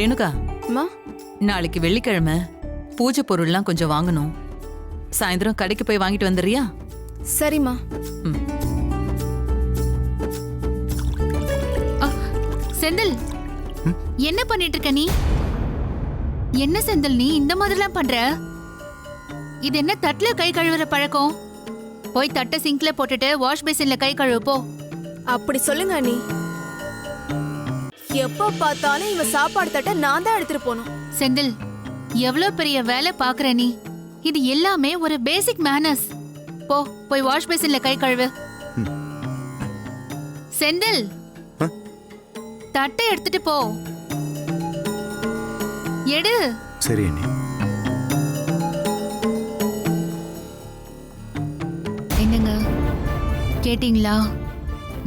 ரேணுகா, அம்மா. நாளைக்கு வெள்ளிக்கிழமை பூஜை பொருள்லாம் கொஞ்சம் வாங்கணும். சாயந்தரம் கடைக்கு போய் வாங்கிட்டு வந்துடுறியா? சரிம்மா. செந்தில், என்ன பண்ணிட்டு இருக்க நீ? என்ன செந்தில் நீ இந்த மாதிரிலாம் பண்ற? இது என்ன தட்டுல கை கழுவுற பழக்கம்? போய் தட்டை சிங்க்ல போட்டுட்டு வாஷ் பேசின்ல கை கழுவு போ. அப்படி சொல்லுங்க அண்ணி. எப்ப பார்த்தாலும் இவ சாப்பாடு தட்ட நான் தான் எடுத்துட்டு போகணும். செந்தில், எவ்வளவு பெரிய வேலை பாக்குற நீ. இது எல்லாமே ஒரு பேசிக் மேனர்ஸ். போ, போய் வாஷ் பேசின்ல கை கழுவு. செந்தில், தட்டை எடுத்துட்டு போ. எடு. சரி அண்ணி. என்னங்க, கேட்டீங்களா?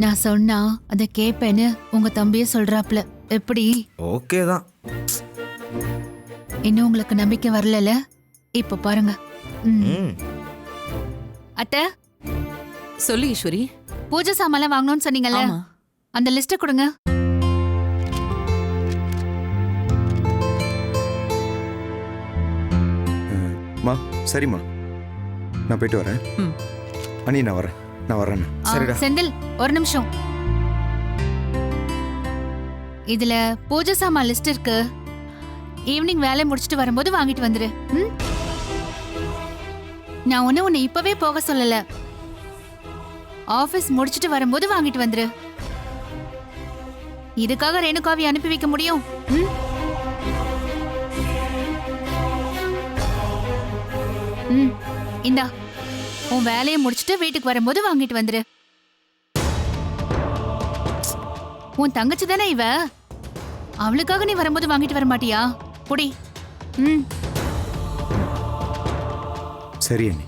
நான் சொன்னா அதை கேப்பேன்னு உங்க தம்பியே சொல்றாப்ல. எப்படி? ஓகே தான். இன்னும் உங்களுக்கு நம்பிக்கை வரல? இப்ப பாருங்க. அத்தை, சொல்லு ஈஸ்வரி. பூஜை சாமான் வாங்கணும்னு சொன்னீங்கல்ல, ஆமா. அந்த லிஸ்ட் கொடுங்க. மா சரிம்மா, நான் போயிட்டு வரேன். அண்ணி நான் வரேன். சரிடா. செந்தில், ஒரு நிமிஷம். இதுல பூஜை சாமான் லிஸ்ட் இருக்கு. ஈவினிங் வேலை முடிச்சிட்டு வரும்போது வாங்கிட்டு வந்துரு. நான் உன்னை இப்பவே போக சொல்லல. ஆபீஸ் முடிச்சிட்டு வரும்போது வாங்கிட்டு வந்துரு. இதுக்காக ரேணுகாவை அனுப்பி வைக்க முடியும்? இந்தா, உன் வேலையை முடிச்சிட்டு வீட்டுக்கு வரும்போது வாங்கிட்டு வந்துரு. உன் தங்கச்சி தானே இவ, அவளுக்காக நீ வரும்போது வாங்கிட்டு வர மாட்டியா? புடி. சரி அண்ணி.